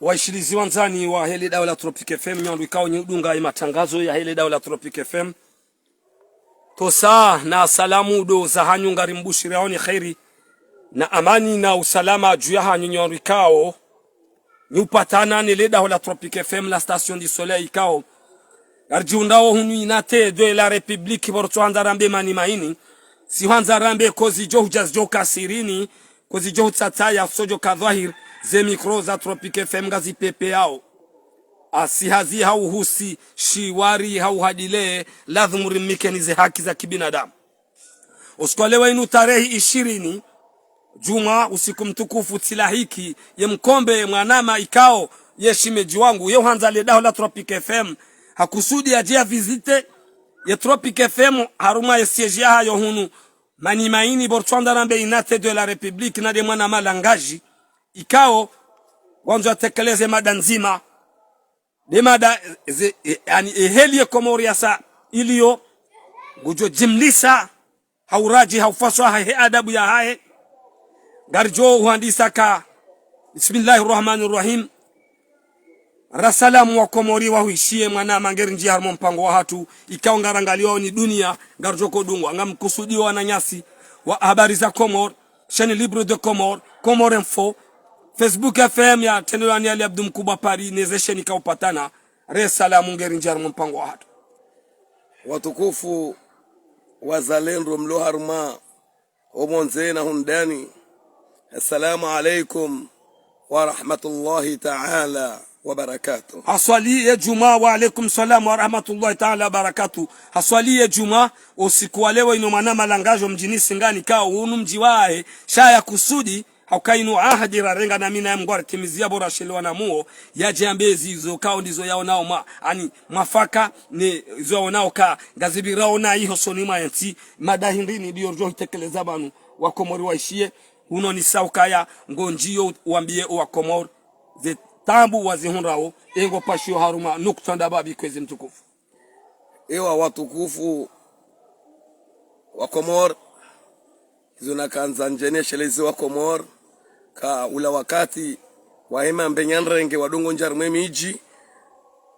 Waishilizi wanzani wa hele daula Tropic FM nyandu ikao nyudunga matangazo ya hele daula Tropic FM. Tosa na salamu do za hanyu ngari mbushiri aoni khairi na amani na usalama juu ya hanyu nyandu ikao nyupatana ni le daula Tropic FM la station du soleil ikao arjiundao hunu inate de la republique borto hanzarambe mani maini si hanzarambe kozi jo hujaz jo kasirini kozi jo tsataya sojo kadhahir ze mikro za Tropic FM gazi pepe yao asihazi hau husi shiwari hau hadile lazima rimikenize haki za kibinadamu. Usikolewa inu tarehi 20 Juma usiku mtukufu tilahiki ye mkombe mwanama ikao ye shimeji wangu ye hanza le daho la Tropic FM hakusudi ajia visite ye Tropic FM haruma ye siege hayo hunu mani maini borchanda rambe inate de la republique na de mwana malangaji ikao wanzo atekeleze mada nzima de mada yani ehelie Komoria sa ilio gujo jimlisa hauraji haufaswa hae adabu ya hae garjo uhandisa ka bismillahirrahmanirrahim rasalamu wa Komori wa huishie mwana mangeri njia harmo mpango wa hatu ikao ngarangalio ni dunia garjo kodungwa ngamkusudiwa na nyasi wa habari za Komor chaîne libre de Komor Komor Info Facebook FM ya Tenelani Ali Abdul Mkubwa Paris nezesheni kaupatana resalamu ngeri njia harmo mpango wa hatu watukufu wazalendo mlo harma omonzena hundani. Assalamu alaikum wa rahmatullahi ta'ala wa barakatuh. Haswali ya Juma wa alaikum salam wa rahmatullahi ta'ala wa barakatuh. Haswali ya Juma usiku wa leo ino maana malangajo mjini Singani kao unu mjiwae shaya kusudi haukainu ahadi rarenga na mina mgwara timizia bora shelewa na muo ya jambezi hizo kao ndizo yao nao ani mafaka ni hizo yao nao ka gazibirao na iho sonima yanti madahindini diyo rjo hitekeleza banu wa Komori waishie uno ni saukaya ngonjio uambie wa Komori ze tambu wazihunrao engo pashio haruma nuktanda babi kwezi mtukufu. Ewa watukufu wa Komori hizo na kanza njene shelezi wa Komori ka ula wakati wahema mbenyanrenge wadongo njarumwe miji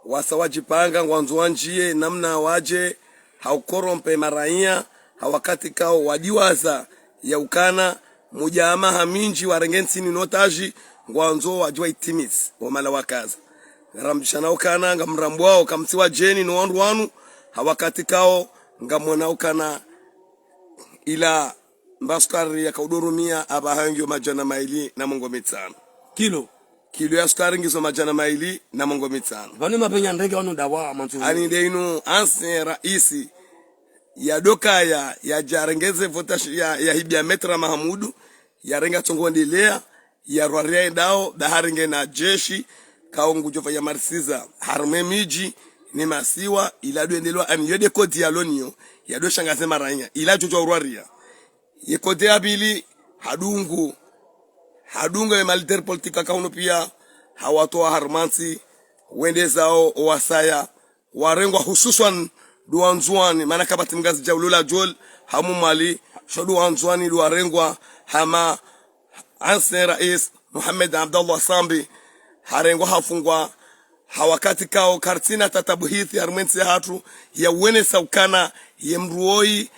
wasawajipanga ngwanzo wanjie namna waje haukorompe maraia hawakati kao wadiwaza ya ukana mujama haminji warengensi ni notaji ngwanzo wajua itimis wamala wakaza ngaramjishana ukana ngamrambwao kamsiwa jeni no wandu wanu hawakati kao ngamona ukana ila mbaskari ya kaudurumia abahangyo majana maili na mongo mitano kilo ya sukari ngizo majana maili na mongo mitano vani mapenya ndenge wanu dawa mantu ani deinu anse raisi ya doka ya jarengeze votash ya hibia metra Mahamudu ya renga tongondelea ya rwaria ndao daharinge na jeshi kaungu jova ya marsiza harume miji ni masiwa ila duendelwa ani yode kodi ya lonio ya do shangaze maranya ila jojo rwaria ye kodi abili hadungu ya militaire politika kauno pia hawatoa harmansi wende zao wasaya warengwa hususan duanzuani maana kabati mgazi jaulula jol hamu mali shodu anzuani duarengwa hama anse rais Muhammad Abdullah Sambi harengwa hafungwa hawakati kao kartina tatabuhithi harmensi hatu ya uwene saukana ya mruoi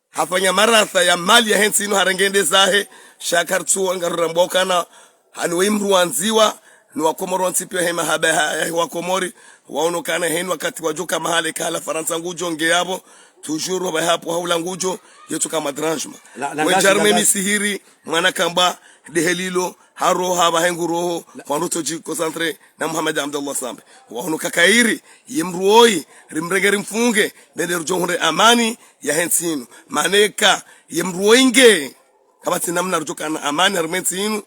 hafanya maratha ya mali ya hensi inu harengende zahe shakartu wangarurambokana hanuwe mruanziwa ni wakomoro nsipio hema habeha wakomori waonokana henu wakati wajoka mahale kala Faransa ngujo ngeabo tujuru ba hapo haula ngujo yetu kama dranjma wejarme misihiri mwana kamba dehelilo haro haba hengu roho kwanuto ji concentre na Muhammad Abdullah Sambe waonoka kairi yemruoi rimregeri mfunge bende rujonhore amani ya hensinu maneka yemruoinge kabati namna rujoka na amani harmensinu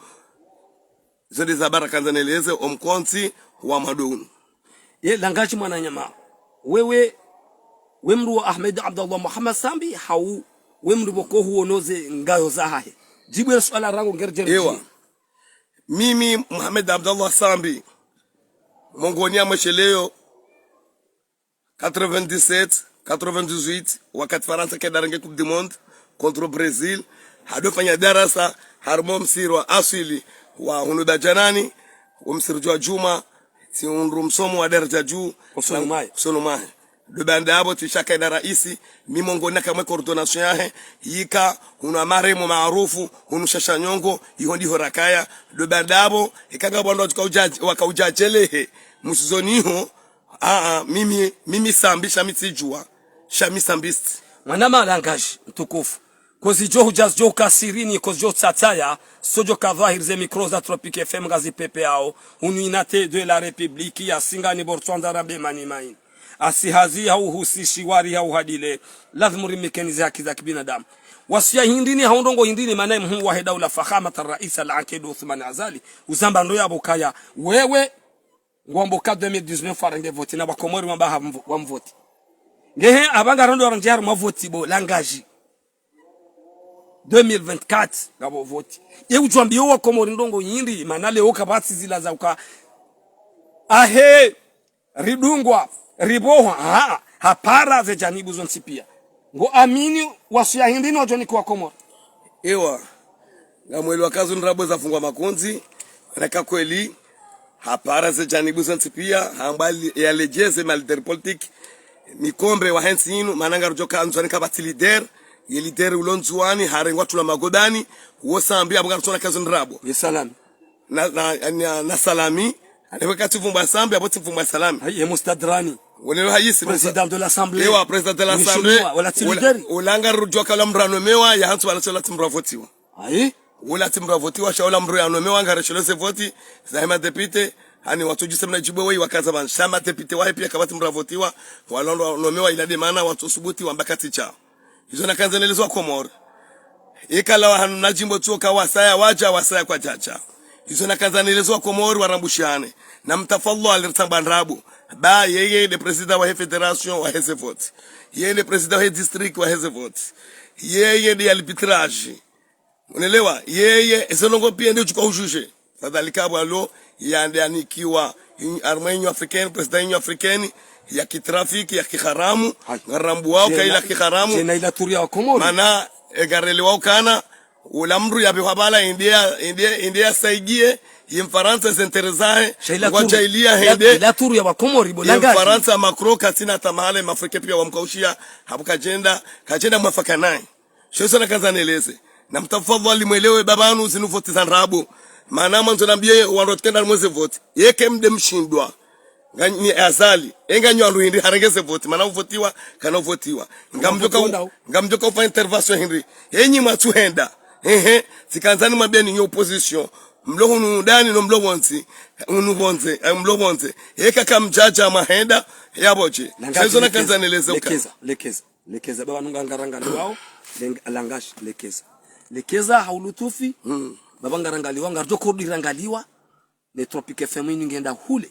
zodi za baraka zaneleze omkonsi wa madunu ye langaji mwana nyama wewe wemru Ahmed Abdullah Muhammad Sambi hau wemru boko huonoze ngayo zahahe jibu ya swala rangu ngerjeri ewa mimi Muhammad Abdullah Sambi mongonia mwesheleo 97 98 wakati Faransa kedarange Coupe du Monde contre Brazil hado fanya darasa harmo msirwa asili wa hunuda janani umsirjwa Juma si unru msomo wa daraja juu Solomai do banda abo tishaka na raisi mimongo na kama coordination yahe yika una maremo maarufu unushasha nyongo ihondi horakaya do banda abo ikanga bondo wakaujajelehe musizoniho mimi sambisha mitsijua shamisambist mwana malangaji mtukufu kozi jo hujaz jo kasirini kozi jo tsataya sojo kadhahir ze micros za Tropique FM gazi pepe ao unuinate de la République ya singani bortswanda rambe manimain asihazi au husishi wari au hadile lazima rimekenize haki za kibinadamu wasia hindini haundongo hindini manaye mhu wa daula fakhamata rais al-Aqid Uthman Azali uzamba ndo yabo kaya wewe ngomboka 2019 farange vote na bakomori mamba wa mvoti ngehe abanga rondo ranjar mavoti bo langaji 2024 ngabo voti ye ujwambio wa komori ndongo yindi manale okabati zila za uka ahe ridungwa riboha hapara ze janibu zonsi pia ngo amini wasu ya hindini wajoni kwa komori ewa ngamweli wakazu nrabo za fungwa makunzi wanaka kweli hapara ze janibu zonsi pia hambali ya lejeze maliter politik mikombre wa hensi inu mananga rujoka anzwani kabati lider ye lider ulonzuani harengwa tula magodani wosambi abunga rutona kazu nrabo ye salami na salami aneweka tufumba sambi abo tufumba salami ye mustadrani Wonelo hayisi président de l'Assemblée. Ewa président de l'Assemblée. Olanga rujwa la mrano mewa ya hantu wala timra votiwa. Ayi? Wala timra votiwa shaula mro ya mewa ngareshelo se voti zahima depute hani watu jisemna jibwe wei wakaza ban shama depute wa pia kabati mra votiwa walondo no mewa ila de maana watu subuti wambakati chao. Hizo na kanzanelezwa Komoro. Ikala wa hanu najimbo tuoka wasaya wasaya kwa jaja. Hizo na kanzanelezwa Komoro warambushane. Na mtafallo alirtambanrabu. Ba yeye le president wa federation wa heze vote yeye le president wa district wa heze vote yeye de arbitrage unaelewa yeye eselongo pia ndio chukua ujuje fadhalika bwalo yande anikiwa armenyo africain president africain ya kitrafiki ya kiharamu ngarambu wao kaila kiharamu tena ila turia wa Komoro mana egarele wao kana ulamru ya bihabala india saigie Yimfaransa zenterezae wacha ilia hende la turu ya Wakomori bolanga Yimfaransa makro katina tamale mafrika pia wamkaushia habuka kajenda mwafaka naye shosana kanzaneleze na mtafadhali mwelewe babanu zinuvoti za nrabu maana mwanzo nambie wanrotkenda mweze vote yeke mde mshindwa ngani Azali enganyo aruhindi harengeze vote maana uvotiwa kana uvotiwa ngamjoka ufa intervention Henry enyi matuhenda sikanzani mabeni ni opposition mlohunu dani no mlohonzi mlohonze eka kamjaja mahenda yaboje hizo na kanzaneleza lekeza baba nungangaranga wao langash lekeza haulutufi baba ngarangaliwa ngarjo kodirangaliwa ne Tropique FM ngenda hule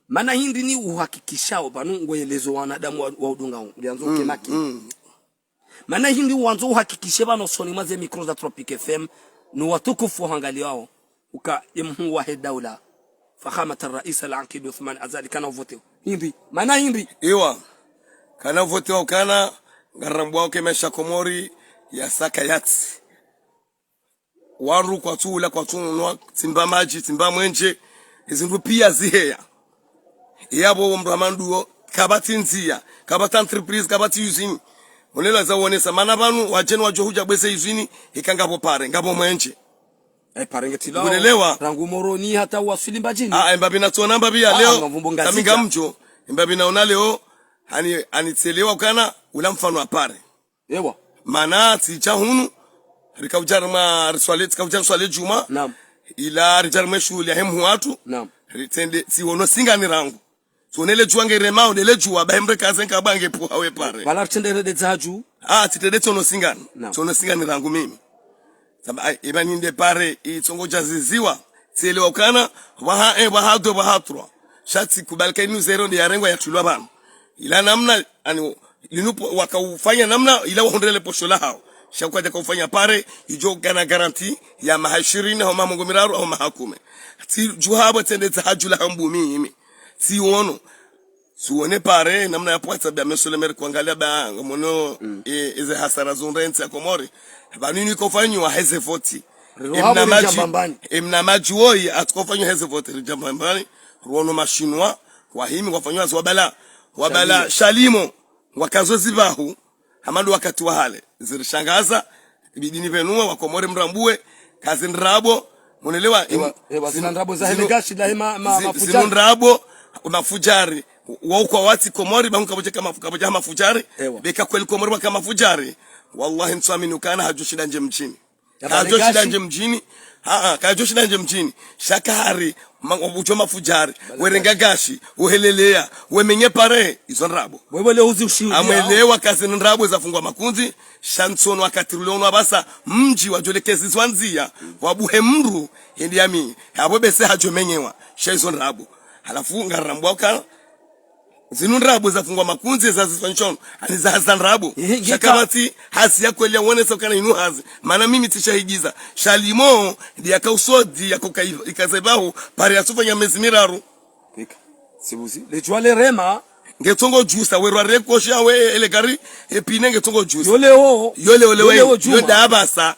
maana hindi ni uhakikishao banu ngoelezo wanadamu wa udunga ngianzo kenaki maana hindi wanzo uhakikishe bano soni maze micro za Tropique FM no watukufu hangaliwao uka imhu wa daula fakhamata rais al-Aqid Uthman Azali kana vote hindi maana hindi ewa kana vote kana garambwa kemesha Komori ya sakayati waru kwa tula kwa tunwa timba maji timba mwenje izindu pia ziheya yabo mramanduo kabati nzia kabati entreprise kabati usine Onela za wonesa mana banu wajeni wajohuja bwese izini ikangabo pare ngabo mwenje parengetila unaelewa rangu moroni hata wasili mbajini mbabi na tuona mbabi ya leo kaminga mjo mbabi naona leo anitselewa kana ula mfano wa pare ewa mana ticha hunu rikaujarma riswalet kaujar swale juma naam ila rijarma shule ya hemu watu naam ritende si wono singa ni rangu sonele juange remao nele jua bahemre kazen ka bange po awe pare wala tendere de zaju titede tono singani rangu mimi saba ibani nde pare itongo jaziziwa tielewa kana wahatro shati kubalika inu zero ndi yarengo ya tulwa bana ila namna ani linupo wakaufanya namna ila wahondele poshola hao shakwaje kufanya pare ijo kana garanti ya mahashirini au mamongomiraru au mahakume ti juhaba tende zahajula hambu mimi si wono suone pare namna ya pwata bya mesolemer kuangalia ba mono eze hasara zunrenzi ya Komori ba nini kufanywa heze voti emna majuoi atkofanywa heze vote rijambambani ruono mashinwa wahimi wafanywa wabala shalimo wakazo zibahu amando wakati wa hale zirishangaza bidini venua wakomore mrambue kazi nrabo munelewa zinandrabo za helegashi la mafujari zinandrabo mafujari wauko wati komori bangu kaboje mafujari beka kweli komori kama mafujari wallahi nsamini ukana hajoshida nje mchini kajoshida nje mjini kajoshida nje mjini shakari ucho mafujari werenga gashi uhelelea wemenye pare izo nrabo wewe leo uzi ushindi amelewa kazi nrabo zafungwa makunzi shanson wakati ulionwa basa mji wajolekezi zwanzia wabuhe mru hindi yami abo bese hajomenyewa shaizo nrabo halafu ngarambwa kana zinundrabo zafungwa makunzi zazifanyishon ani zazandrabo shakabati hasi yako ile uone sio kana inu hazi maana mimi tishahigiza shalimo ndiye akausodi yakoka ikazebaho pare yasufanya mezimiraru pika sibuzi le jwale rema ngetongo juice werwa rekosha we elegari epine ngetongo juice yole we yoda abasa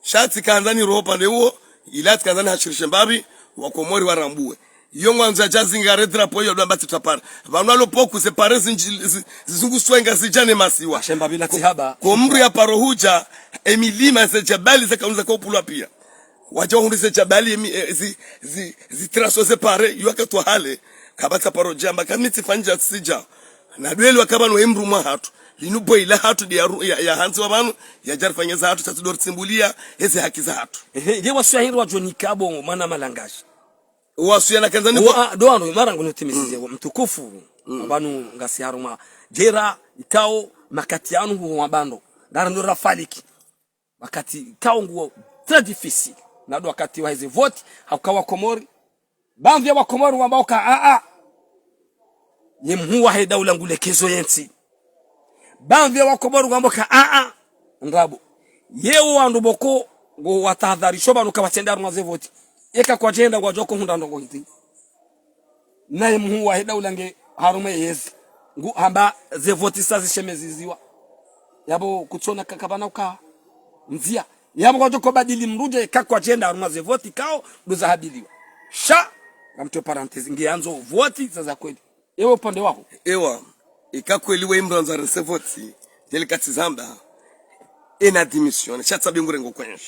shati kanzani ropa lewo ilati kanzani hashirishe mbabi wakomori warambue yongwanza jazinga redra poyo ndo mbati tapara vanwa lopoku se parezi zizungu swenga zijane masiwa shemba bila tihaba komri ya parohuja emilima se jabali za kaunza kwa upulwa pia wacha hundi se jabali zi traso se pare yuaka to hale kabata paroja makamiti fanja sija na dueli wakaba no emru mwa hatu linubo ila hatu ya hanzi wa banu ya jarfanya za hatu tatudor simbulia eze haki za hatu nge waswahili wa Johnny Kabo mana malangashi wasuya kanzani kwa doano mara ngono temisize mtukufu abantu ngasi haruma jera ikao makati yanu huwa bando darando rafaliki wakati kao nguo très difficile na do wakati wa hizo vote hakawa komori bamvya wa komori ambao ka yemhuwa he daula ngulekezo yensi bamvya wa komori ambao ka ngabo yeo wandu boko ngo watahadharisho banu kabatenda rumaze vote eka kwa jenda kwa joko hunda ndongo hizi naye mhuwa heda ulange harume yezi ngu hamba ze votisa zishemeziziwa yabo kuchona kakabana uka mzia yabo kwa joko badili mruje eka kwa jenda haruma ze voti kao doza habiliwa sha kamto parenthese ngeanzo voti sasa kweli ewe upande wako ewa ikakweli we mbranza rese voti delikati zamba ena dimission chatsabe ngurengo kwenye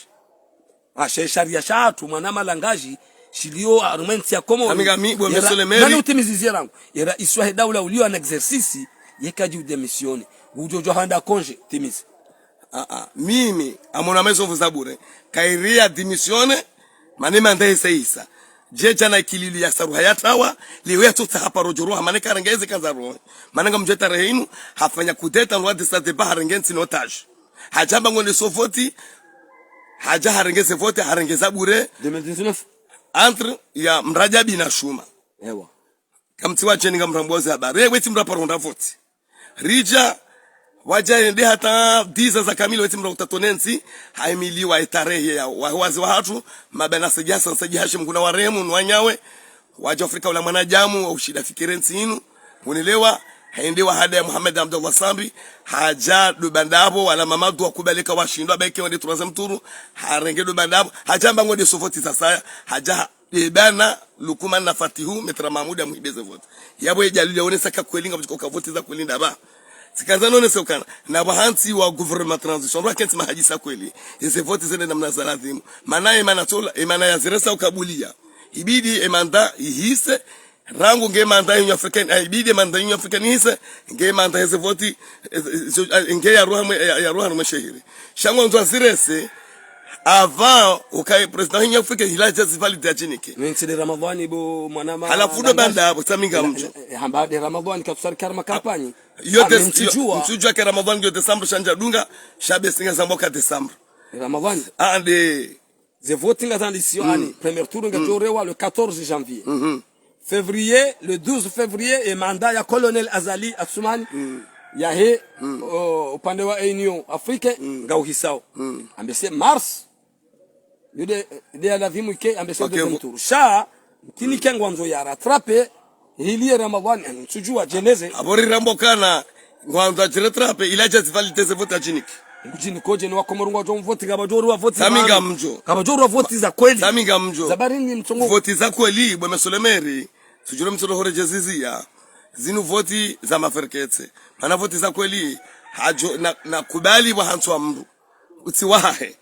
sharia shatu mwana malangaji shilio argumenti ya komo amigami bo mesole meri nani utimizizia rangu era iswa daula ulio an exercice yekaji udemisione ujojo handa konje timizi mimi amona meso vuzabure kairia dimisione manema ndaye seisa jeja na kilili ya saru hayatawa liwe tuta hapa rojoro maneka karangeze kanzaro mananga mjeta rehinu hafanya kudeta nwadi sa de baharengensi notage hajamba ngone sofoti haja harengeze vote harengeza bure 2019 entre ya mrajabi na shuma ewa kamti wa cheninga mrambozi habari weti mraparonda vote rija waja ende hata diza za kamili weti mrakutatonensi haimiliwa etarehe ya wazi wa hatu mabana sejasa sejahashi mkuna waremu nwanyawe waja Afrika ula mwanajamu wa ushida fikirensi inu unilewa haendewa hada ya Muhammad Abdullah Sambi haja dubandabo wala mamadu wakubalika washindwa beke wende turaze mturu harenge dubandabo haja mbango de sofoti sasa haja bana lukuma na fatihu metra mamuda muhibeze vote yabo ejalili yaonesa ka kwelinga kwa vote za kulinda ba sikazano ne sokana na bahanti wa government transition wakati mahajisa kweli hizo vote zene namna za lazima maana imana tola imana ya ziresa ukabulia ibidi emanda ihise rangu ngemanda yu African ibidi manda yu African hisa ngemanda hizo voti nge ya ruha mshahiri shango ndo zirese avant ukai president yu African hilaja zivalide ajinike nenside Ramadhani bo mwanama halafu do banda hapo saminga mjo hambade Ramadhani katusari karma kampani yote mtujua ke Ramadhani yo December shanja dunga shabe singa zamboka December Ramadhani ande ze voting dans l'édition année premier tour ngajorewa le 14 janvier février le 12 février et mandat ya colonel Azali Assoumani ya he upande wa Union Afrique ngauhisao ambese mars yude de la vimuke ambese deuxième tour sha kini kengwa nzo ya rattraper hili Ramadhani tujua jeneze abori rambokana ngwanza jiretrape ilaja zivalite ze vote ajiniki Ngujini koje ni wakomoro ngwa mvoti kabajoru wa voti Saminga mjo. Kabajoru wa voti za kweli. Saminga mjo. Zabarini mtongo. Voti za kweli bwe Mesolemeri. Sujuro mtoro hore jezizia. Zinu voti za maferketse. Mana voti za kweli hajo na kubali wa hantu wa mru. Utiwahe.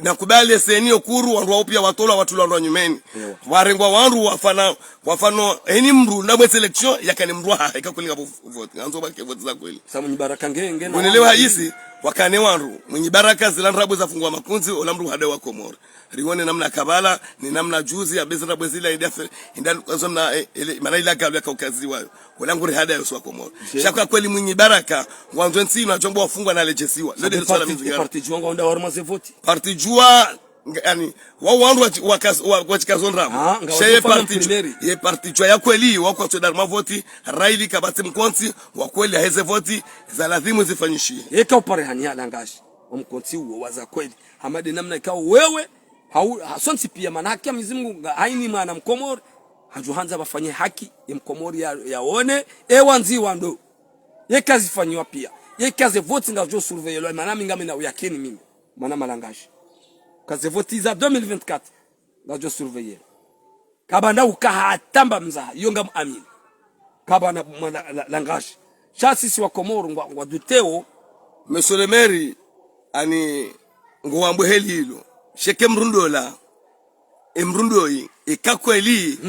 Na kubali eseni okuru wandu wa upia watola watu wandu wa nyumeni. Warengwa wandu wafano eni mru na mwe selection yakani mru hahe kakulinga voti. Anzo bake voti za kweli. Samu nyibaraka ngenge na. Unelewa hisi wakane wandu. Mwenye baraka zilandrabu za fungua makunzi olamru hade wa Komoro. Riwone namna kabala ni namna juzi ya bezra bwezila inda kwanza na mana ila galu ya kaukazi wayo. Olangu hada ya uswa Komoro. Shaka kweli mwenye baraka wandu nsino na jombo wafungwa na lejesiwa. Lede niswala mzingara. Parti juanga onda warmaze voti. Parti jua yani wandu wachikazondrabu. Sheye parti jua ya kweli wako tudarma voti. Raili kabati mkonsi wakweli heze voti za lazimu zifanyishie. Eka upare hania langashi. Mkonsi uo waza kweli. Hamade namna ikao wewe. Hasonsi pia manaki ya Mwenyezi haini maana Mkomori hajuhanza bafanye haki ya Mkomori yaone ewanzi wando ye kazi fanywa pia ye kazi vote ngajo surveiller maana ngame na uyakeni mimi maana malangashi kazi vote za 2024 ngajo surveiller kabanda ukahatamba mzaha yonga amini kabana langashi chasi si wa Komoro ngwa duteo Mesolemeri ani ngwambo heli hilo sheke mrundola emrundoi ikakweli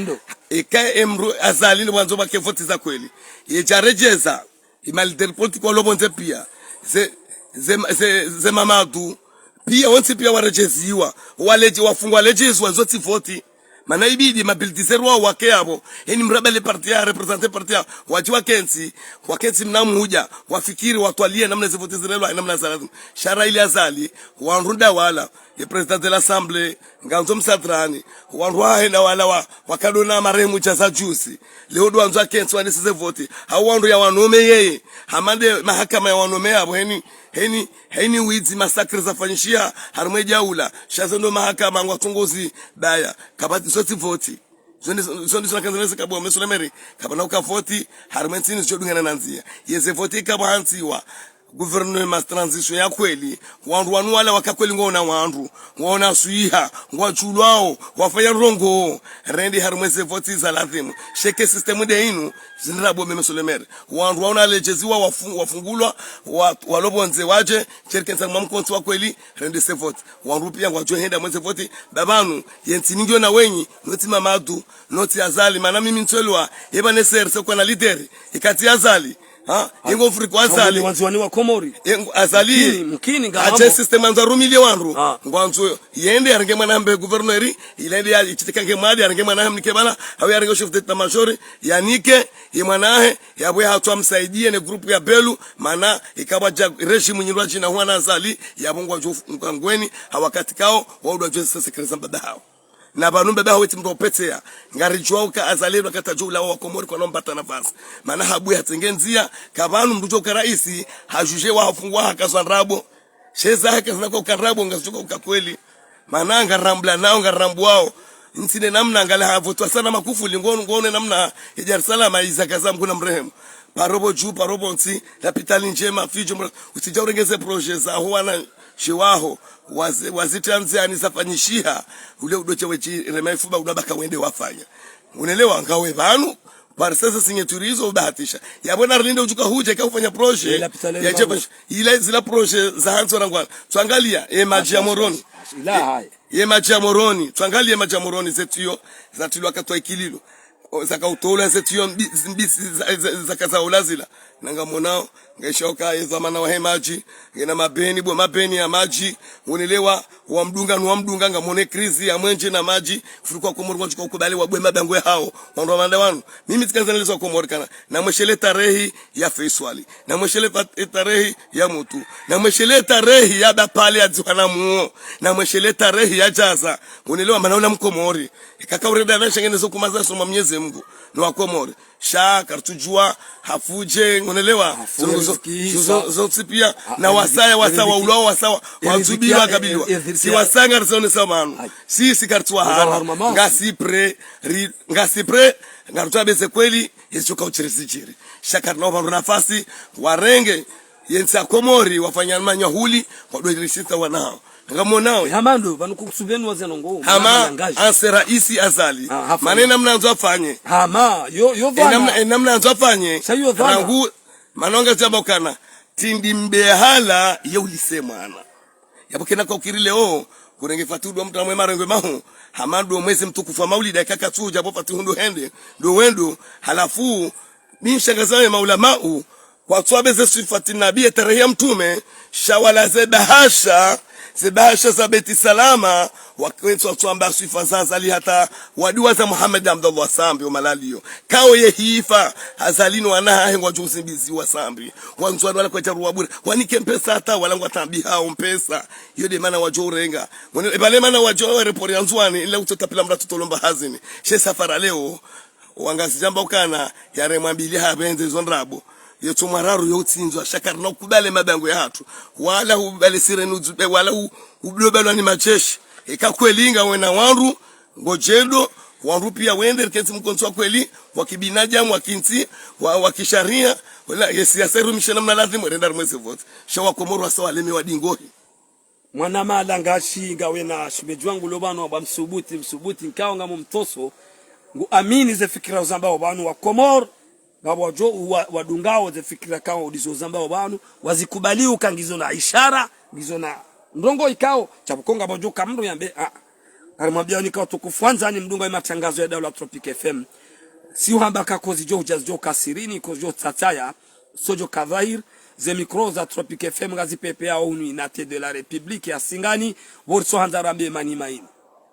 emru azali mwanzo bake voti za kweli yejarejeza imaliter politiko lobonze pia ze mamadu pia wonsi pia warejeziwa waleje wafungwa lejezwa zoti voti mana ibidi mabilitiserwa wake abo eni mrabele parti ya representer parti ya wajiwa kensi mnamuja wafikiri watwalie namna zivoti zirelwa namna zalazimu shara ili azali wanrunda wala ye president de l'assemblée nganzo msadrani wanrwa na wala wakadona maremu cha juzi leo ndo anzo kensi wanisize voti hao wandu ya wanome yeye hamande mahakama ya wanome abo heni wizi masakre zafanyishia harumwe jaula shazondo mahakama ngwatongozi baya kabati soti voti zondi sinakanzeleza kabo Mesolemeri kabana ukavoti harumwe tsini zchodungana nanzia yeze voti kabantsiwa gouvernement transition ya kweli wandu wanu wala wakakweli ngona wandu ngona suiha ngwachulwao wafanya rongo rendi harumweze voti za lazimu sheke system de inu zinrabo Mesolemeri wandu wana lejeziwa wafungulwa walobonze waje cherkensa mamkonsi wa kweli rendi se voti wandu pia ngwajo henda mweze voti babanu yenti ningyo na wenyi noti mamadu noti azali mana mimi ntwelwa yeba neser se kwa na leader ikati azali ingo friko azali wanzwani wa Komori azali mkini ngambo aje system anza rumile wandu ngwanzo yende yaringe mwanambe gouverneur ilende ya ichitika mali yaringe mwanambe nikebala au yaringe chef d'état major yanike yemwanahe yabwe hatwa msaidie ne group ya Belu mana ikabaja regime nyirwaji na huana azali yabongwa jo ngweni hawakatikao waudwa jo secretary baba hao na banumbe baho weti mropetea ngarijwa uka azalelo katajula wa Komori kwa nombata nafasi maana habu hatengenzia kabanu mdujo ka raisi hajuje wa hafungwa hakazanrabo sheza hakazana kwa karabo ngazuka ukakweli maana ngarambla nao ngarambu wao nsine namna ngala havotwa sana makufu ngone namna ya Dar es Salaam izakaza mkuna mrehemu parobo juu parobo nsi lapitali njema fijo usija urengeze project za huana shiwaho wazitanzi anisafanyishia ule udoche wechi remaifuba unabaka wende wafanya unelewa ngawe banu barisasa sinyeturizo ubahatisha yabona Arlindo ujuka huje kufanya project ya jepa ile zila project za hanzo rangwana tuangalia maji ya Moroni maji ya Moroni tuangalie maji ya Moroni zetuyo zatulwa katwa ikililo zaka utola zetuyo mbisi zakaza ulazila nanga monao ngeshoka zamana wa hemaji ngena mabeni ya maji unelewa wa mdunga ngamone krizi ya mwenje na maji fulikuwa Komoro kwa ukubali wa bwema bangwe hao wandu wa mande wanu mimi tikazanelezwa Komoro kana na mweshele tarehi ya Faiswali na mweshele tarehi ya Mutu na mweshele tarehi ya Bapale ya Dzwana muo na mweshele tarehi ya Jaza unelewa manaona Mkomori kaka ureda na shengenezo kumaza soma Mwenyezi Mungu ni wa Komori shaka tujua hafuje unelewa zote pia na wasawa ulao wasawa wazubiwa kabiliwa si wasanga rizone samanu si kartua hara ngasipre ngaruta bese kweli hizo kauchirisi chiri shaka nova nafasi warenge yensa Komori wafanya manyahuli wadoirisita wanao ngamonao hamando vanukusubeni wazenongo hama anse raisi azali manena mnanzo afanye hama yo vana mnanzo afanye rangu manonga jabokana tindi mbehala ye ulisemana yabokena kwa ukirile o kurenge fatudu mtu amwe marengwe mahu hamando mwezi mtukufu maulida kaka tuja bo fatundo hende do wendo halafu mimshangazawe maulamau kwa twabeze sifati nabii tarehe mtume shawala zebahasha za beti salama wakwetu tuamba sifa zazali hata wadua za Muhammad Abdullah Sambi umalalio kao ye hifa hazalini wanaha hengwa juzimbizi wa Sambi wanzwani wala kwa jaruwa bure wanike mpesa hata wala ngwatambi hao mpesa yode mana wajorenga ebale mana wajowe repori yanzwani ile utotapila mratu tolomba hazini she safara leo wangazi jamba ukana yare mwambili habenze zonrabo yetu mararu yotsinzwa shakari na kubale mabango ya hatu wala ubale sirenu wala ublobalwa ni majeshi ekakwelinga wena wanru ngojedo wanru pia wende kesi mkonso kweli wakibinajamu wakinti wakisharia wala yesiasa rumishana mnalazimu renda mwezi vote shawa Komoro wasawalemi wadingohi mwana malanga shinga wena shibejwangu lobano wa msubuti nkao ngamo mtoso ngu amini ze fikira zambao banu wa Komoro ngabo wajo wadungao ze fikira kao udizo zambao banu wazikubali ukangizo na ishara ngizo na ndongo ikao chabukonga bojo kamndo yambe alimwambia nikao tukufanza ni mdunga matangazo ya Daula Tropic FM si uhamba kakozi jo kasirini kozo tataya sojo kadhair ze micro za Tropic FM ngazi pepe ya unu inate de la Republique ya Singani borso hanzarambe mani maini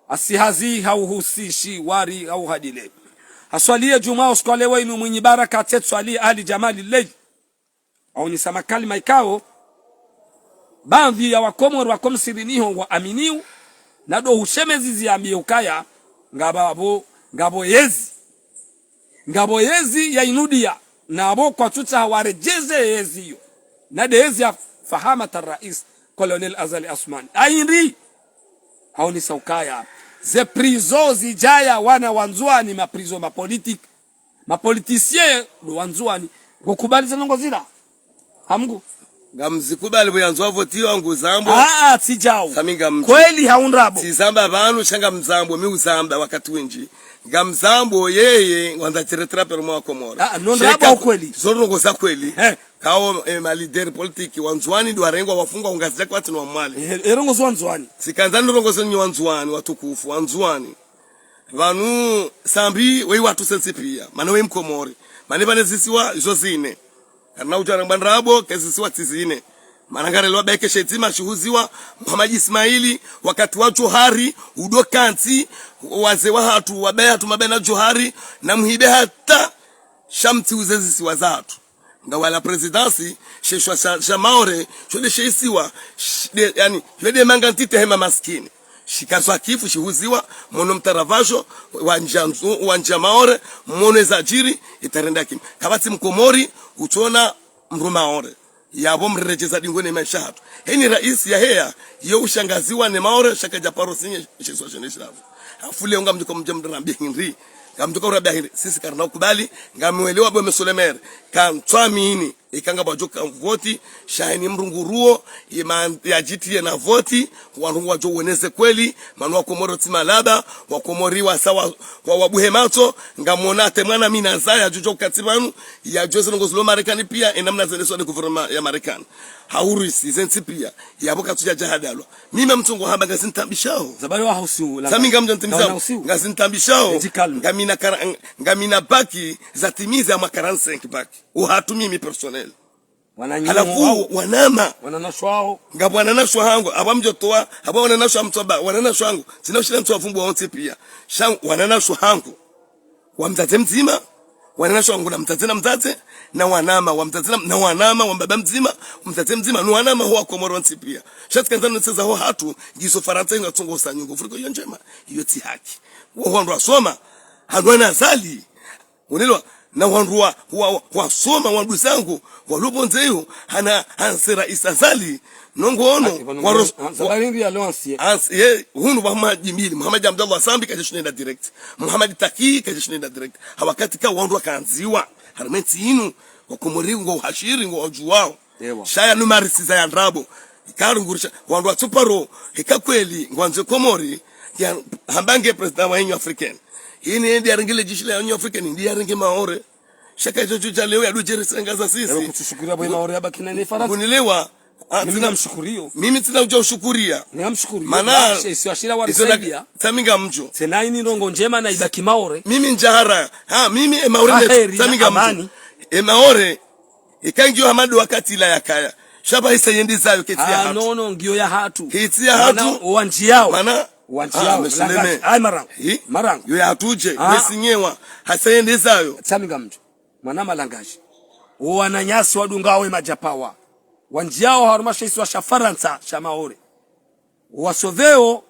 asihazi hauhusishi wari au hadile aswalie Jumaa uskole wenu mwenye baraka tetu swali ali jamali lej au ni sama kalima ikao baadhi ya Wakomoro wakomsiriniho wa aminiu nado hushemezi ziambie ukaya ngabo yezi ya inudia na abo kwa tuta hawarejeze yezi hiyo nade yezi ya fahamata rais Colonel Azali Asmani aindi au ni saukaya ze prizo zijaya wana wanzuani maprizo mapolitisye do wanzuani kukubali zanongo zila hamgu ngamzikubali buyanzwa voti wangu zambo sijao kweli haunrabo sizamba banu shanga mzambo mi uzamba wakati winji ngamzambo yeye ngwanza tiretera pero mwa Komoro nonrabo kweli zorongo za kweli kao malideri politiki wanzuani ndo arengwa wafungwa ungazija kwa tinu wa mwali erongo zwanzuani sikanzani rongo zenyu wanzuani watukufu wanzuani vanu sambi wei watu sensipia mana wei Mkomori mane bane zisiwa zozine karna ujara mbandrabo kezisiwa tizine manangare lwa beke shetima shuhuziwa Muhammad Ismaili wakati wa Johari udokanti waze wa hatu wabaya tumabena Johari na mhibe hata shamti uzezisiwa zatu ngawala presidency sheshwa shamaore shode sheisiwa yani yode mangantite hema maskini shikazwa kifu shihuziwa mono mtaravasho wanja maore mono ezajiri itarenda kim kabati Mkomori utona mrumaore yabo mrejeza dingone maisha hatu heni rais ya hea yo ushangaziwa ne maore shaka japaro sinye shiswa sheneshavu afule unga mjiko mjamdrambia Henry ngamtoka urabia hili sisi karna ukubali ngamwelewa bwe mesolemer kantwamini ikanga bajoka voti shahini mrunguruo ya jitie na voti wanungu wajo weneze kweli manu wa Komoro timalaba wa Komori wa sawa wa wabuhemato ngamonate mwana mina zaya jojo katibanu ya jose nongozulo Marekani pia enamna zeneso de gouvernement ya Marekani haurisi zensi pia yaboka tuja jahadalo mime mtungo haba ngazintambishao zabali wa hausiu sami ngamjantimiza ngazintambishao ngamina baki za timiza ya 45 baki uhatu mimi personnel halafu wananashwao ngabwana nashwa hangu abamjotoa abona nashwa mtoba wananashwa hangu sinoshira mtu afumbu wonse pia shang wananashwa hangu wa mtate mzima wananashwa hangu na mtate na mtate na wanama wa mtate na wanama wa baba mzima mtate mzima ni wanama huwa Komoro wonse pia shatika nzano ntseza ho hatu giso farante ngatsongo sanyungu furiko yonjema iyo ti haki wo ndo asoma hadwana zali unelwa na wanruwa wasoma wandu zangu walobonzeyo hana hansera isazali nongono zabarindi ya lonsi hunu Muhammad Abdullah Sambi kajishunenda direct Muhammad Taki kajishunenda direct hawakati ka wandu kanziwa harmenti inu wakomori ngo hashiri ngo wajuwao shaya numarisiza ya ndrabo ikarungurisha wandu wa tsuparo kweli ngwanze Komori ya hambange president wa Union African hii ndi yaringile jishi la Union African ndi yaringe Maore shaka hicho cha leo ya dujeri sengaza sisi kutushukuria boy Maore abaki na Faransa kunilewa mimi namshukurio mimi sina ushukuria namshukurio maana sio ashira warisaidia taminga mjo tena ini rongo njema na ibaki Maore mimi njahara mimi Maore taminga mjo Maore ikangiyo Hamadu wakati la yakaya shaba hisa yendi zayo ketia hatu no ngio ya hatu ketia hatu wanjiao mana wanjiao ai marang yo ya hatuje mesinyewa hasa yendi zayo taminga mjo mwana malangaji wananyasi wadungawe majapawa wanjiao harumasha iswa sha Faransa sha Maore wasoveo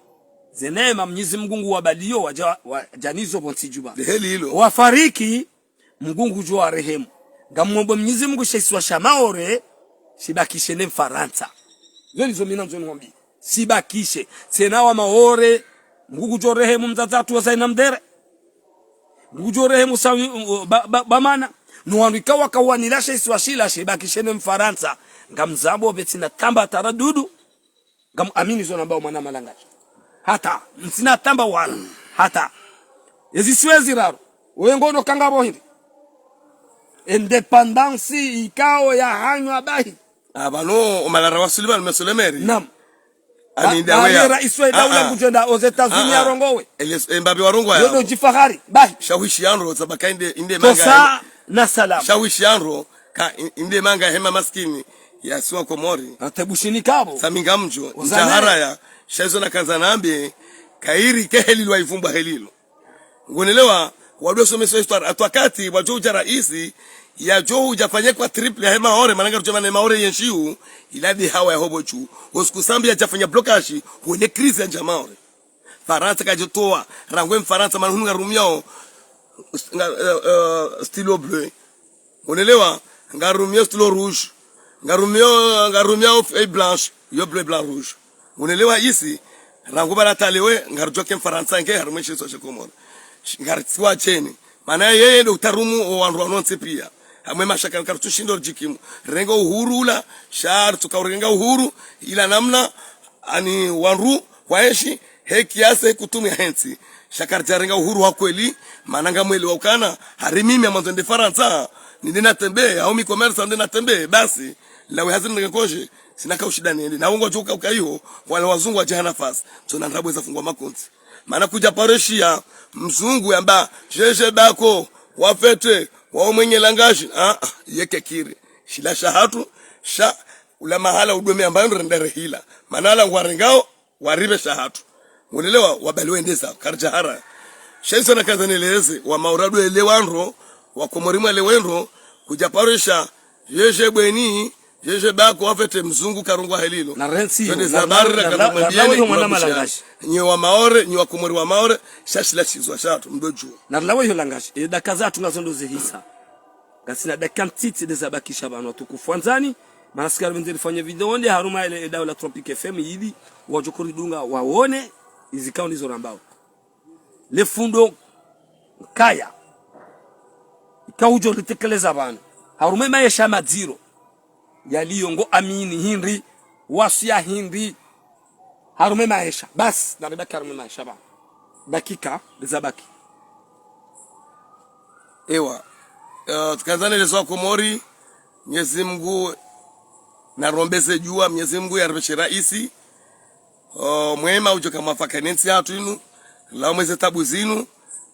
zenema Mwenyezi Mungu wabalio wajanizo bonsijuba heli hilo wafariki Mungu jua rehemu ngamwombe Mwenyezi Mungu shaiswa sha Maore sibakishe ne Faransa zoni zomina nzoni ngombi sibakishe tena wa Maore Mungu jua rehemu mzazatu wa zaina mdere Mungu jua rehemu sawi bamana nuwanika wakawanila shaiswa shila shibakishe ne Faransa ngamzabo betina tamba taradudu ngam amini zona ambao mwana malangaji hata msina tamba wala hata yezisiwezi raro wengono kangabo hindi independence ikao ya hanywa bahi abano umalara wa Suleiman Mesolemeri nam aminda ya rais wa daula kujenda aux États-Unis arongowe mbabe warongwa yodo jifahari bahi shawishi yanro zabaka inde manga tosa na salam shawishi yanro ka inde manga hema maskini ya siwa Komori atebushini kabo saminga mjo njahara ya shaizo na kanzanambe kairi kehelilwa ivumba helilo ngonelewa wadwe someso histoire atwakati wajoja raisi ya johu jafanye kwa triple ya Maore mananga rujema na Maore yenshiu iladi hawa ya hobochu oskusambi ya jafanya blokashi huone krizi ya Maore Faransa kajotoa rangwe Faransa manhunga rumiao stilo bleu ngonelewa ngarumio stilo rouge ngarumio feuille blanche yo bleu blanc rouge ngonelewa isi rangu baratalewe ngarjoke Faransa nge harumeshe so Komori ngartsiwa cheni maana yeye ndo utarumu wandu wanonse pia hamwe mashaka kartushindo jikimu rengo uhuru ula shar tukaurenga uhuru ila namna ani wanru waeshi hekiase kutumia hensi shakar jarenga uhuru wa kweli mananga mweli wa ukana harimimi amwanzo ndi Faransa nindina tembe au mi commerce ndina tembe basi lawe hazini ngekoje sina kaushida nende na ungo joka ukaiho wale wazungu wa jana nafasi tuna ndabo za fungwa makonti maana kuja parishia mzungu yamba jeje bako wafete wao mwenye langashi yeke kiri shila shahatu sha ula mahala udome ambayo ndere hila manala ngwarengao waribe shahatu unaelewa wabalwendeza karjahara shaiso na kazaneleze wa maurado elewandro wa Komorimu elewendro kuja parisha jeje bweni jeje bako wafete mzungu karungwa helilo na rensi na mwana malangashi nyi wa Maore nyi wa Komori wa Maore shashila chizwa shatu mdojo na lawe hiyo langashi dakaza tungazondo hisa gasina dakantiti dezabakisha bana tukufanzani manasikari benzeli fanya video ndi haruma ile daula Tropic FM yidi wajokori dunga waone izikao ndizo rambao le fundo kaya ikaujo litekeleza bana haruma maisha madziro yaliyongo amini hindi wasia hindi harume maisha bas na rebeka harume maisha ba dakika zabaki ewa tukazane lezo Komori Mwenyezi Mungu na rombeze jua Mwenyezi Mungu yarabeshe raisi mwema ujoka mafakanensi hatu inu la mweze tabu zinu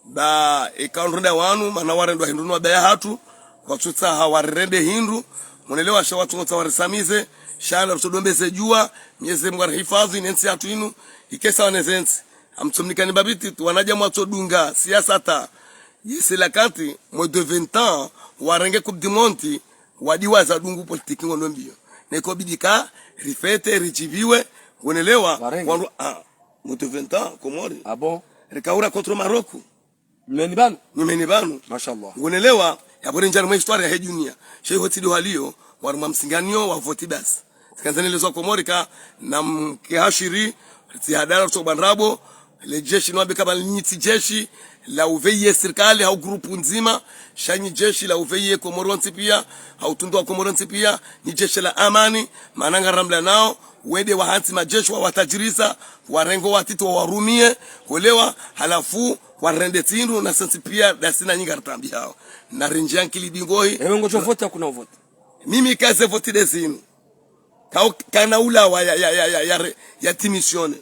ba ikaonronda wanu mana warendo hindunwa baya hatu kwa tutsa hawarende hindu munelewa sha watu ngota warisamize shala tudombeze jua Mwenyezi Mungu arihifadhi nensi hatu inu ikesa wanezensi amtumnikani babiti wanaja mwato dunga siasa ta yesi lakati mo de 20 ans warenge coupe du monde wadiwa za dungu politiki ngono mbio neko bidika rifete rijiviwe unelewa wandu mo de 20 ans Komori bon rekaura contre Maroc Mmenibanu mashallah unelewa yabore njana mwa historia ya dunia sheho tido halio waruma msinganio wa voti basi Tanzania lezo Komori ka na mkehashiri tihadara kutoka banrabo le jeshi nwabe kama nyiti jeshi la uveye serikali au grupu nzima shanyi jeshi la uveye Komoronsi pia au tundu wa Komoronsi pia ni jeshi la amani mananga ramla nao wede wahansi majeshi wa watajirisa warengo watito wa warumie kuelewa halafu warende tindu na sensi pia dasina nyinga ratambi hao na rinjian kilibingoi ngo chovote kuna vote mimi kaze vote desinu kana ula wa ya timisione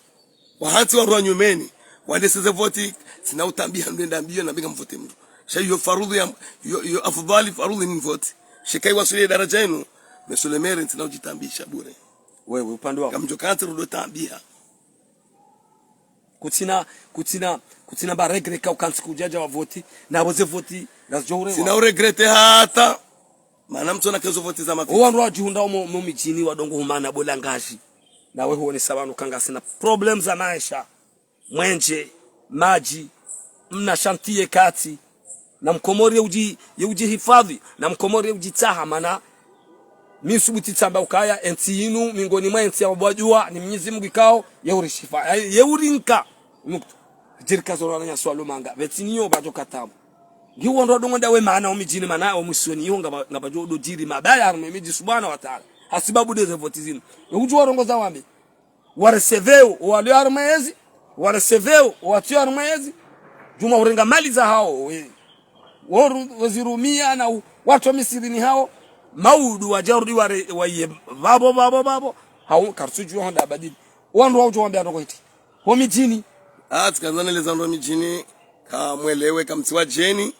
wahansi wa ruwa nyumeni wande seze voti sina utambia ndenda mbio na binga mvote mtu sha yo farudhi yo afdhali farudhi ni voti shikai wasulie daraja yenu mesulemere sina ujitambisha bure wewe upande wako kamjokante rudo tambia kutina ba regreka ukansi kujaja wa voti na boze voti lazjore sina uregrete hata maana mtu anakezo voti za mafi wandu wajunda mu mijini wadongo humana bolangaji na wewe huone sabanu kanga sina problem za maisha mwenje maji mna shantie kati na mkomori uji hifadhi na mkomori uji taha mana misubuti tsamba ukaya enti inu mingoni mwa enti abajua ni Mwenyezi Mungu ikao yeuri shifa yeurinka nukto jirka zorana nya swalo manga betiniyo bajo katamu ngiwo ndo ndonda we maana omijini mana omusoni yonga ngabajo do jiri mabaya arme miji subhana wa taala hasibabu de voti zinu ujua rongoza wambe wareseveo wale armezi wareseveo watio armezi juma urenga mali za hao wazirumia na watu wa Misri ni hao maudu wajarudi waye babo hao kartuju honda badili wandu wao jombe andoko iti ho mijini tukanzana le zando mijini ka mwelewe kamsiwa jeni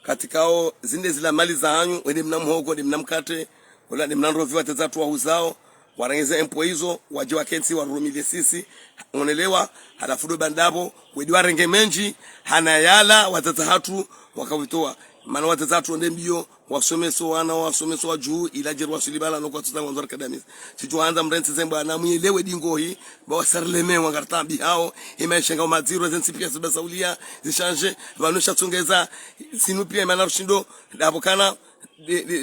katikao zinde zila mali za hanyu wende mnamhogo de mnamkate wala de mnanrovi watatu wa uzao warangeza empo hizo waje wakensi warumile sisi onelewa halafu bandabo wedi warenge menji hanayala watata hatu wakavitoa maana watatu ndio mbio wasomeso wana wasomeso juu ila jerwa sulibala no kwa tsango nzor kadamis sijuanza mrenzi zemba na muelewe dingo hii ba wasarleme wangartambi hao imeshenga maziro zensi pia saba saulia zishanje vanusha tungeza sinu pia maana rushindo dabokana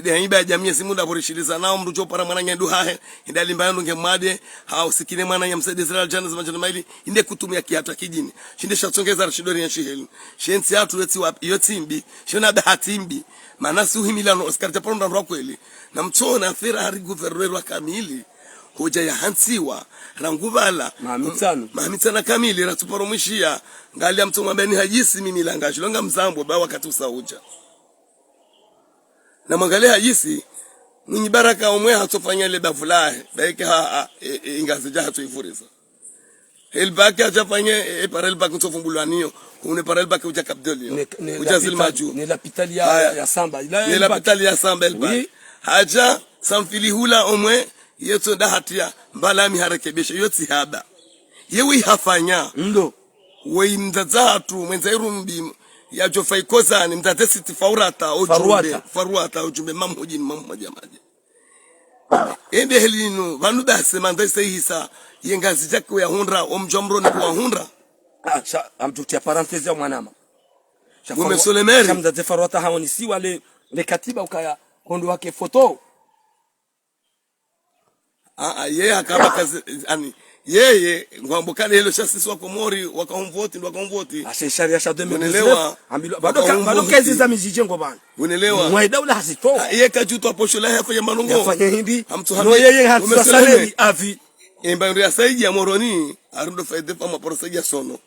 de hiba ya jamii simu ndaborishiliza nao mrujo para mwana nyandu hahe ndali mbano ngemade hao sikine mwana ya msaidi Israel jana za majana maili inde kutumia kiatu kijini shinde shatongeza rashidori ya shiheli shensi atu weti wapi yotimbi shona bahatimbi maana si uhimilano Oscar Chaponda ndo kweli na mchona afira hari guvernero kamili hoja ya hansiwa ranguvala mahamitana kamili ratuporomishia ngali ya mtu mwambeni hajisi mimi langashi longa mzambo ba wakati usauja na mwangalia hajisi mwenye baraka omwe hatofanya ile bavulahe baike ingazija hatoifuriza elbaki ajafanya parelbaki utofumbulwanio une parelbaki uja kapdolio uja zilmaju ni la pitalia ya samba ni la pitalia ya samba elbaki haja samfili hula omwe yeto ndahatia mbalami harekebisha yoti haba yewi hafanya ndo we mdazatu mwenzairu mbimu ya jofai kozani mdadesi tifaurata ujumbe faruata ujumbe mamhoji ni mamhoji maji ende helinu vanu base mandese hisa yengazi jake ya hundra omjomro ni kwa hundra amtutia parenthese ya mwanama umesolemeri kama mdadesi faruata hawani si wale le katiba ukaya kondo wake foto yeye akaba kazi ani yeye ngwambukane hilo sisi wa Komori wakaomvoti ndo wakaomvoti sharia sha 2019 ambilo bado kezi za mijijengo bana unaelewa mwa daula hazitoa yeye kajuto aposho la yafanya manongo yafanya hindi no yeye hatusalemi avi emba ndio saiji ya moroni arundo faide pa maporosaji sono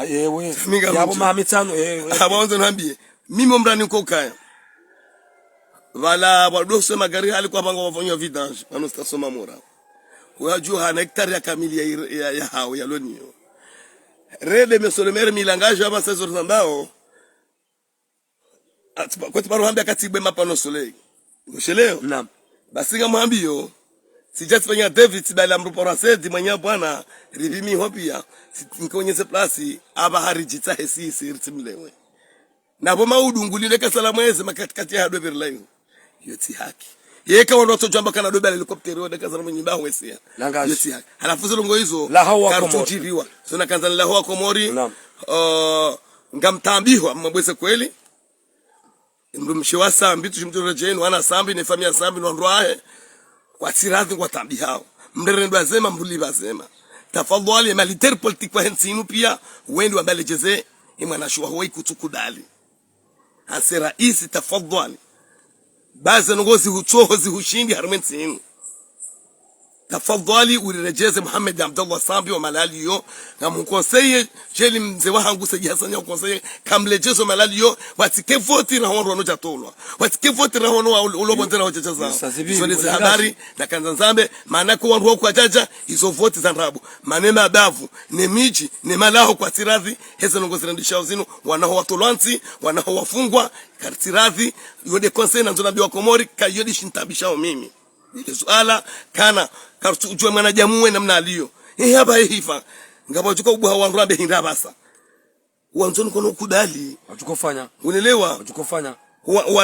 yewe yabo mahamitano abaanza niambie mimi omrani uko kaya wala wadoso magari alikuwa bango wafanya vidange anosta soma mora wajua na hektari ya kamili ya hao ya lonio rede mesolemer milangaje aba sezo zambao kwa tibaru hambia katibwe mapano solei msheleo naam basi kama hambio sijafanya David bala mrupora sedi mwenye bwana rivimi hopia nikonyeze plasi aba harijita hesi sirtimlewe na boma udungulile kasalamu eze makatikati ya hadwe berlayo yoti haki yeka wanoto jamba kana dobe helicopter wode kazana mnyimba wesia yoti haki halafu zilongo hizo kartuchiviwa sona kanzana la hoa Komori ngamtambiwa mbwese kweli mrumshiwa sambi tushimtoro jenu ana sambi ne famia sambi no ndwae kwa tirathi kwa tambi hao mrendo azema mbuli bazema tafadhali military politique kwa hensinu pia wendi wambelejeze imana shuwa huwa ikutukudali hase raisi tafadhali baza ngozi huchozi hushindi harumenti inu tafadhali urejeze Muhammad Abdullah Sambi wa malali yo na mkonseye jeli mzee wangu Said Hassan ya mkonseye kamlejezo malali yo watike voti na hono noja tolwa watike voti na hono ulobonzera hojaja zao zone habari na kanzanzambe maana kwa wandu kwa jaja hizo voti za rabu manema abavu ne miji ne malaho kwa tiradhi heza nongozi ndishao zinu wanaho watolwanti wanaho wafungwa kartiradhi yode konseye na nzona biwa komori kayodi shintabishao mimi ile swala kana karujua mwana jamuwe namna aliyo hapa hifa ngabo chuka ubwa wandu abe hinda basa wanzoni kono kudali watukofanya unaelewa watukofanya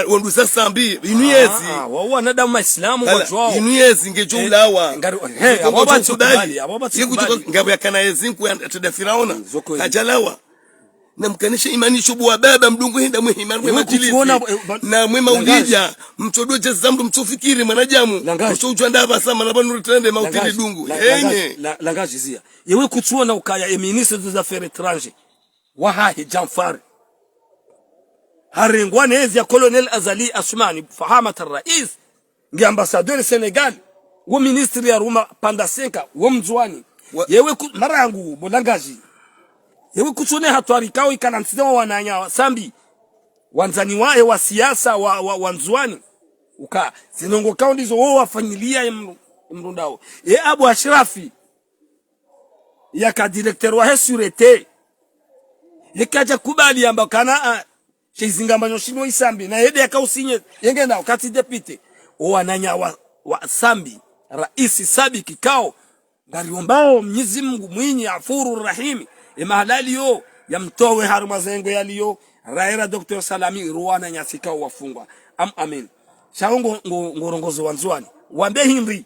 wandu sasa mbi inuyezi wao wanadamu waislamu wajwao inuyezi ngejulawa ababa kudali ababa kudali ngabo yakana yezinku ya Firauna kajalawa na mkanisha imani shubu wa baba mdungu hinda muhimani mwema jilisi na mwema ulija mchodo jazamdu mchofikiri mwanajamu mchoujwa ndaba sama na banu ritende mautini dungu henye langaji zia yewe kutuona ukaya eminise des affaires étrangères wahahi Janfari harengwane ezi ya Colonel Azali Asmani fahamat al-rais ngi ambassadeur Senegal wa ministri ya Ruma Pandasenka wa mzwani yewe marangu bolangaji yewe kuchone hatwari kao ikalansiwa wananya Sambi wanzani wae wa siasa wa wanzuani uka zinongo kao ndizo wao wafanyilia mrundao Abu Ashrafi yaka directeur wa sécurité yakaja kubali amba kana chizingambanyo shino Sambi na yede yakausinye yengenda wakati deputy wananya wa Sambi rais Sabi kikao ngariyombao Mwenyezi Mungu mwinyi afuru rahimi mahalali yo yamtowe haruma zengo yaliyo raira Dr. Salami ruwana nyasika wafungwa amen shaongo ngorongozo wanzwani wambe Henry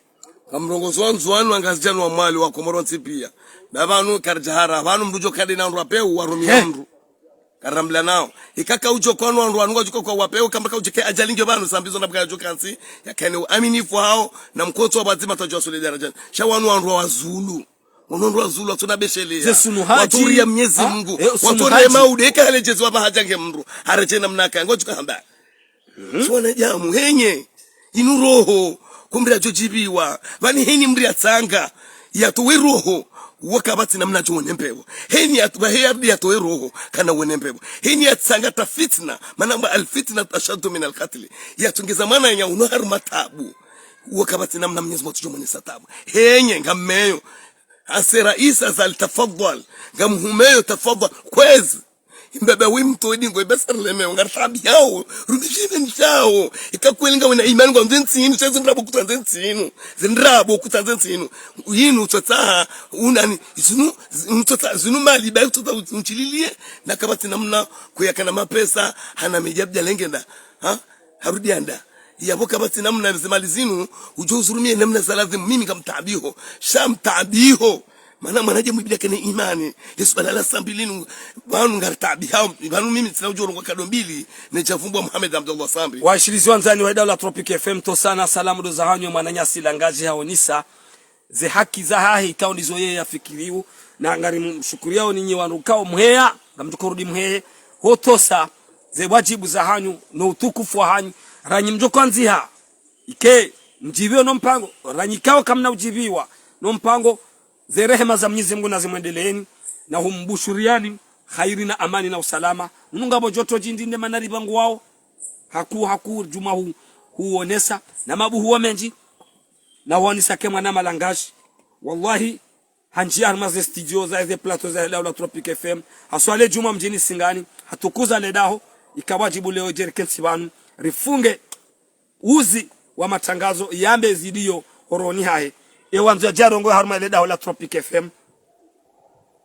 kamrongozo wanzwani wangazijana wa mali wa Komoro pia dabanu karjahara banu mdujo kadina ndo apeu warumi andu karamla nao ikaka ujo kono andu anwa juko kwa wapeu kamba ka ujike ajalinge banu sambizo na bakajo kansi yakene aminifu hao na mkoto wa bazima tajwa sole daraja shawanu andu wa Zulu Unondo wa Zulu atuna beshelea waturi ya Mwenyezi Mungu waturi ya maude kalejezi wa bahajange mndu harejena mnaka ngojuka hamba sona jamu henye inu roho kumbira jojibiwa bani heni mri atsanga yatowe roho wakabati namna jone mpevo heni atubahiyardi yatowe roho kana wene mpevo heni atsanga ta fitna manamba alfitna ashaddu min alqatl yatungeza maana ya unohar matabu wakabati namna Mwenyezi Mungu tujomone satabu henye ngameyo asera isa zal tafadhal gamhumeyo tafadhal kwezi imbaba wimto edingo ibesarleme ngartabi yao rudishime nchao ikakwelinga wena imani kwa nzensinu chezindrabo kutanzensinu zindrabo kutanzensinu yinu tsatsa unani zinu mtsatsa zinu mali ba tsatsa unchililie na kabati namna kuyakana mapesa hana mejabja lengenda harudi anda yaboka bati namna mzimali zinu ujozurumie namna salazim mimi kamtabiho sham tabiho mana manaje mwibida kene imani Yesu balala sambilinu banu ngartabi hao banu mimi sina ujoro kwa kadombili ne chafumbwa Muhammad Abdullah Sambi washirizi wanzani wa Daula Tropic FM to sana salamu do zahanyo mwananyasi langaji hao nisa ze haki za hahi kao ndizo yeye afikiriu na ngari mshukuriao ninyi wanukao mhea ngamtukorudi mhee hotosa ze wajibu zahanyo no utukufu wa hanyu ranyi mjoko nziha ike mjibio no mpango ranyikao kamna ujibiwa no mpango ze rehema za Mwenyezi Mungu nazimwendeleeni na humbushuriani khairi na amani na usalama munungabo joto jindinde manari bangu wao haku juma huonesa na mabu huwa menji na wanisa kema na malangashi wallahi hanjia armaze studio za hizo plateau za Daula Tropic FM aswale juma mjini Singani hatukuza ledaho ikawajibu leo jerkensi banu rifunge uzi wa matangazo yambe zidio horoni hae ewanzo jarongo harma ile Daula Tropic FM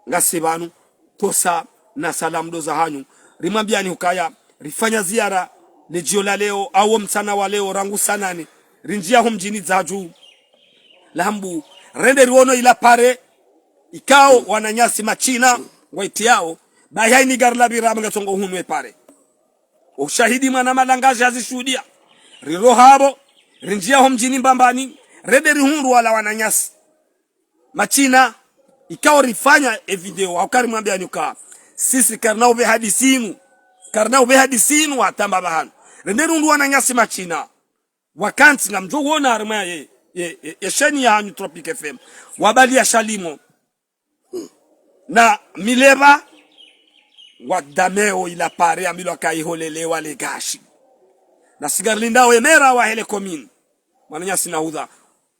ngasibanu tosa na salamu do za hanyu rimambiani ukaya rifanya ziara lejio la leo au msana wa leo rangu sanani rinjia humjini zaju lambu rende ruono ila pare ikao wananyasi machina waiti yao bayaini garla birama ngatongo hunwe pare ushahidi mwana malangaji azishuhudia riro habo rinjia humjini mbambani rende rihundu wala wananyasi machina ikao rifanya video wakari mwambia nyuka sisi karnao be hadisinu watamba bahano renderu ndu wananyasi machina wakanti nga mjo wona arma ye sheni ya hanyu Tropic FM wabali ya shalimo na mileba wadameo ila pare amilo akaiholelewa legashi na sigarlinda emera wa hele komini wananyasi na hudha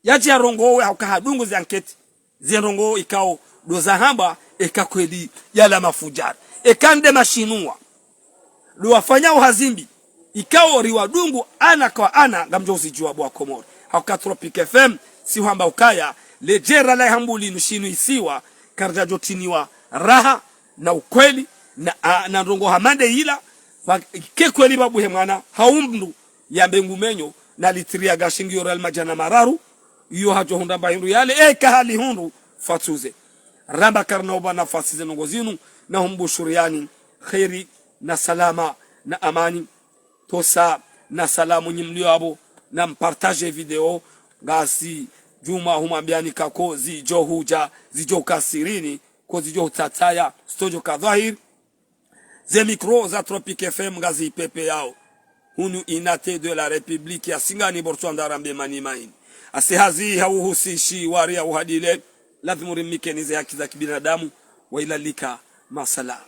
yaji ya rongo we haukahadungu zi anketi zi rongo ikao doza hamba eka kweli yala mafujari ekande mashinua luwafanya uhazimbi ikao riwadungu ana kwa ana gamjo usijua bwa Komori hauka Tropic FM si hamba ukaya lejera la hambuli nushinu isiwa karja jotiniwa raha na ukweli na rongo hamande ila ke kweli babu hemana haumndu ya mbengu menyo na litria gashingi oral majana mararu iyo hajo hunda bahindu yale eka hali hundu fatuze ramba karna oba nafasi zenongo zinu na humbu shuriani khairi na salama na amani tosa na salamu nyimlio abo na mpartage video gasi juma humambiani kako zijo huja zijo kasirini ko zijo tataya stojo kadhahir ze micro za Tropic FM gazi pepe yao hunu inate de la République ya singani bortwanda rambe mani maini asihazi hauhusishi waria uhadile lazima rimike nize haki za kibinadamu wa ilalika masala.